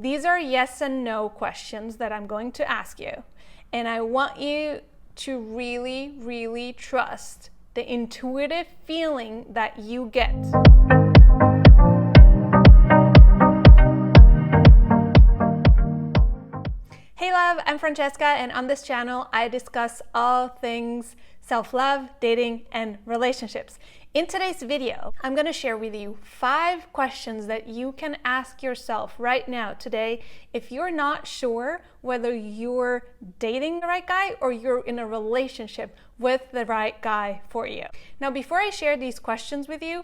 These are yes and no questions that I'm going to ask you. And I want you to really, really trust the intuitive feeling that you get. Hey love, I'm Francesca, and on this channel I discuss all things self-love, dating, and relationships. In today's video, I'm going to share with you 5 questions that you can ask yourself right now, today, if you're not sure whether you're dating the right guy or you're in a relationship with the right guy for you. Now, before I share these questions with you,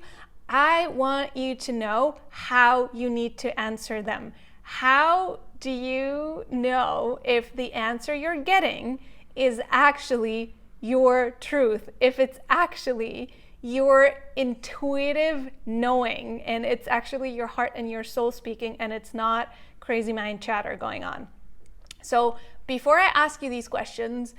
I want you to know how you need to answer them. How do you know if the answer you're getting is actually your truth, if it's actually your intuitive knowing, and it's actually your heart and your soul speaking, and it's not crazy mind chatter going on? So before I ask you these questions,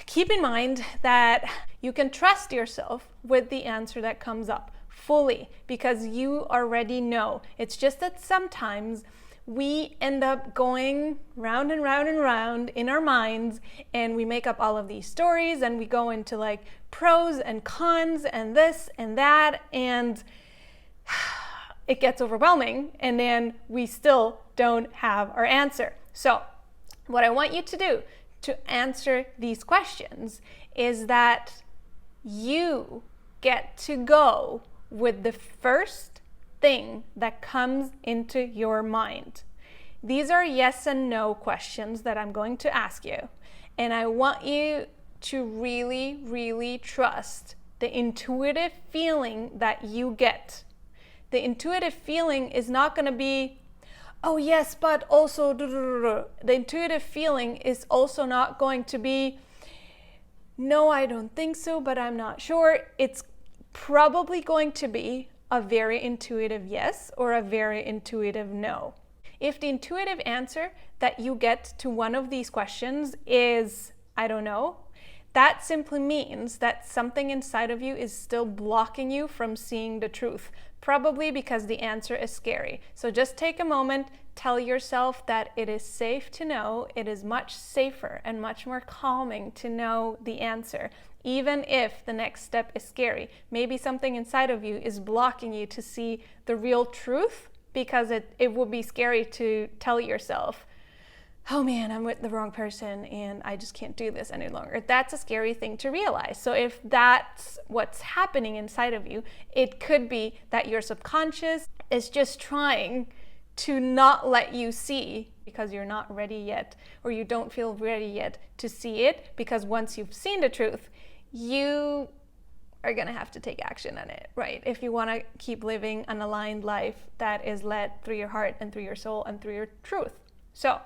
keep in mind that you can trust yourself with the answer that comes up fully, because you already know. It's just that sometimes we end up going round and round and round in our minds, and we make up all of these stories, and we go into like pros and cons and this and that, and it gets overwhelming, and then we still don't have our answer. So what I want you to do to answer these questions is that you get to go with the first thing that comes into your mind. These are yes and no questions that I'm going to ask you, and I want you to really, really trust the intuitive feeling that you get. The intuitive feeling is not going to be, oh yes, but also the intuitive feeling is also not going to be, no, I don't think so, but I'm not sure. It's probably going to be a very intuitive yes or a very intuitive no. If the intuitive answer that you get to one of these questions is, I don't know, that simply means that something inside of you is still blocking you from seeing the truth, probably because the answer is scary. So just take a moment, tell yourself that it is safe to know. It is much safer and much more calming to know the answer, even if the next step is scary. Maybe something inside of you is blocking you to see the real truth, because it would be scary to tell yourself, oh man, I'm with the wrong person and I just can't do this any longer. That's a scary thing to realize. So if that's what's happening inside of you, it could be that your subconscious is just trying to not let you see, because you're not ready yet, or you don't feel ready yet to see it, because once you've seen the truth, you are going to have to take action on it, right? If you want to keep living an aligned life that is led through your heart and through your soul and through your truth. So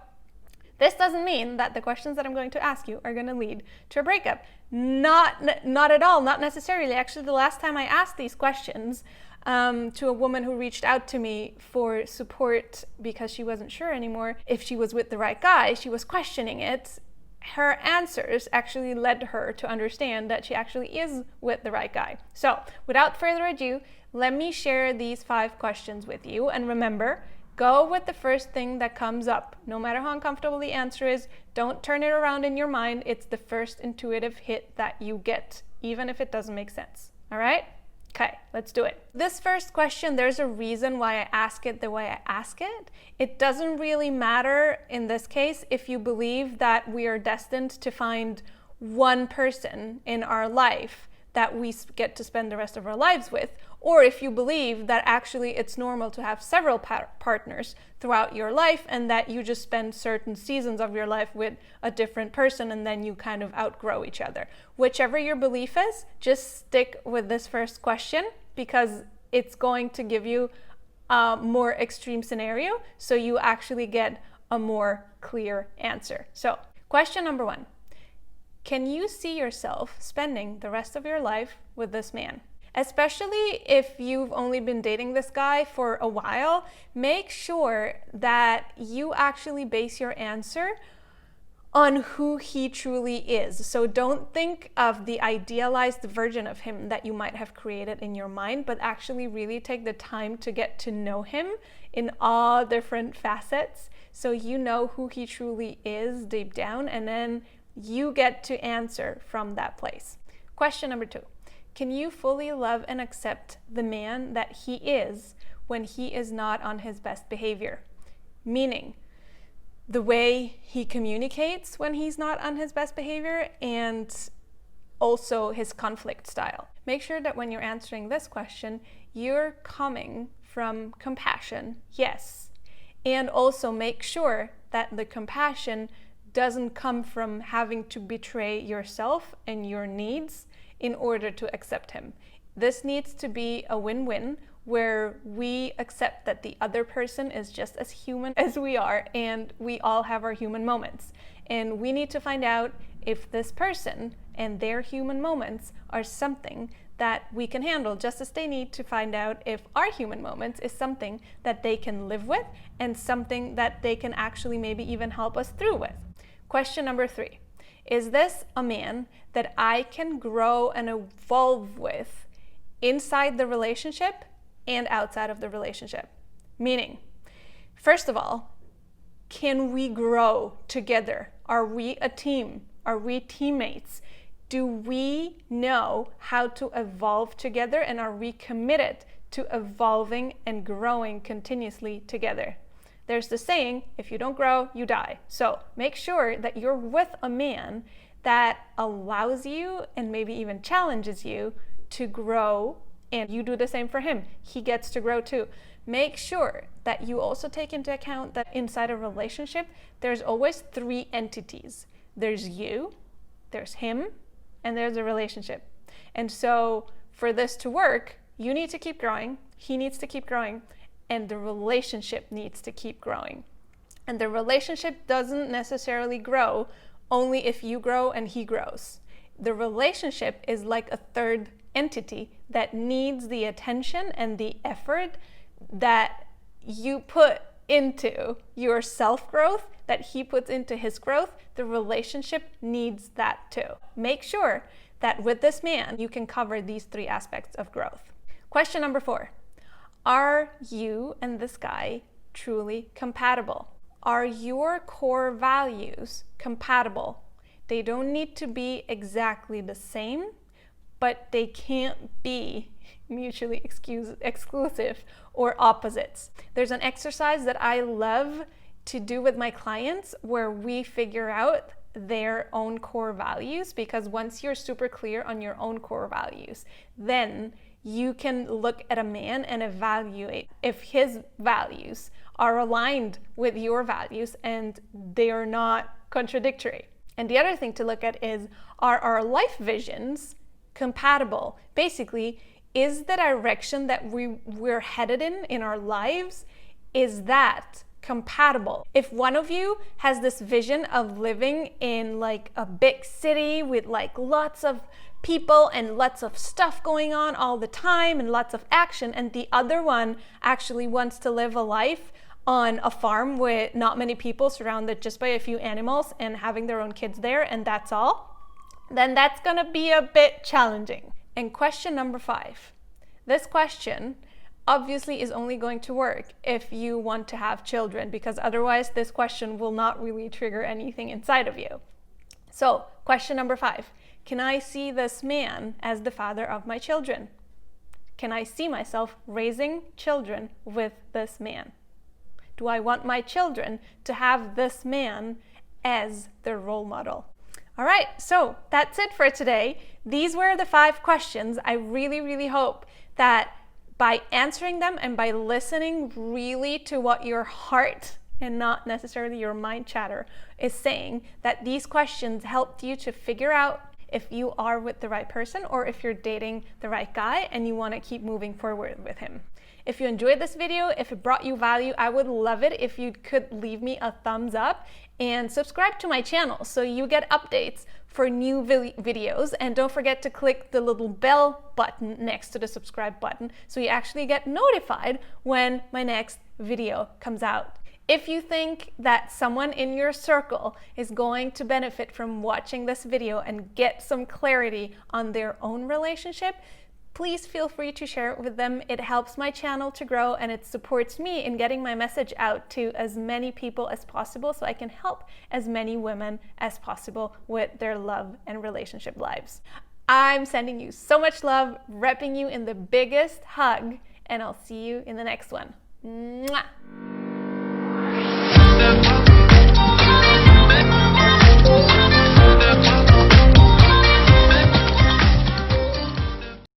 this doesn't mean that the questions that I'm going to ask you are going to lead to a breakup. Not at all, not necessarily. Actually, the last time I asked these questions to a woman who reached out to me for support because she wasn't sure anymore if she was with the right guy, she was questioning it. Her answers actually led her to understand that she actually is with the right guy. So without further ado, let me share these 5 questions with you. And remember, go with the first thing that comes up. No matter how uncomfortable the answer is, don't turn it around in your mind. It's the first intuitive hit that you get, even if it doesn't make sense. All right? Okay, let's do it. This first question, there's a reason why I ask it the way I ask it. It doesn't really matter in this case if you believe that we are destined to find one person in our life that we get to spend the rest of our lives with, or if you believe that actually it's normal to have several partners throughout your life, and that you just spend certain seasons of your life with a different person and then you kind of outgrow each other. Whichever your belief is, just stick with this first question, because it's going to give you a more extreme scenario, so you actually get a more clear answer. So question number 1. Can you see yourself spending the rest of your life with this man? Especially if you've only been dating this guy for a while, make sure that you actually base your answer on who he truly is. So don't think of the idealized version of him that you might have created in your mind, but actually really take the time to get to know him in all different facets, so you know who he truly is deep down, and then you get to answer from that place. Question number 2. Can you fully love and accept the man that he is when he is not on his best behavior? Meaning, the way he communicates when he's not on his best behavior, and also his conflict style. Make sure that when you're answering this question, you're coming from compassion, yes. And also make sure that the compassion doesn't come from having to betray yourself and your needs in order to accept him. This needs to be a win-win, where we accept that the other person is just as human as we are, and we all have our human moments. And we need to find out if this person and their human moments are something that we can handle, just as they need to find out if our human moments is something that they can live with and something that they can actually maybe even help us through with. Question number 3. Is this a man that I can grow and evolve with inside the relationship and outside of the relationship? Meaning, first of all, can we grow together? Are we a team? Are we teammates? Do we know how to evolve together, and are we committed to evolving and growing continuously together? There's the saying, if you don't grow, you die. So make sure that you're with a man that allows you and maybe even challenges you to grow, and you do the same for him. He gets to grow too. Make sure that you also take into account that inside a relationship, there's always 3 entities. There's you, there's him, and there's a relationship. And so for this to work, you need to keep growing, he needs to keep growing, and the relationship needs to keep growing. And the relationship doesn't necessarily grow only if you grow and he grows. The relationship is like a third entity that needs the attention and the effort that you put into your self-growth, that he puts into his growth. The relationship needs that too. Make sure that with this man, you can cover these 3 aspects of growth. Question number 4. Are you and this guy truly compatible? Are your core values compatible? They don't need to be exactly the same, but they can't be mutually exclusive or opposites. There's an exercise that I love to do with my clients where we figure out their own core values, because once you're super clear on your own core values, then you can look at a man and evaluate if his values are aligned with your values and they are not contradictory. And the other thing to look at is, are our life visions compatible? Basically, is the direction that we're headed in our lives, is that compatible? If one of you has this vision of living in like a big city with like lots of people and lots of stuff going on all the time and lots of action, and the other one actually wants to live a life on a farm with not many people, surrounded just by a few animals and having their own kids there, and that's all, then that's gonna be a bit challenging. And question number 5. This question obviously is only going to work if you want to have children, because otherwise this question will not really trigger anything inside of you. So question number 5, can I see this man as the father of my children? Can I see myself raising children with this man? Do I want my children to have this man as their role model? All right, so that's it for today. These were the 5 questions. I really, really hope that by answering them and by listening really to what your heart and not necessarily your mind chatter is saying, that these questions helped you to figure out if you are with the right person or if you're dating the right guy and you want to keep moving forward with him. If you enjoyed this video, if it brought you value, I would love it if you could leave me a thumbs up and subscribe to my channel so you get updates for new videos. And don't forget to click the little bell button next to the subscribe button so you actually get notified when my next video comes out. If you think that someone in your circle is going to benefit from watching this video and get some clarity on their own relationship, please feel free to share it with them. It helps my channel to grow and it supports me in getting my message out to as many people as possible so I can help as many women as possible with their love and relationship lives. I'm sending you so much love, repping you in the biggest hug, and I'll see you in the next one. Mwah!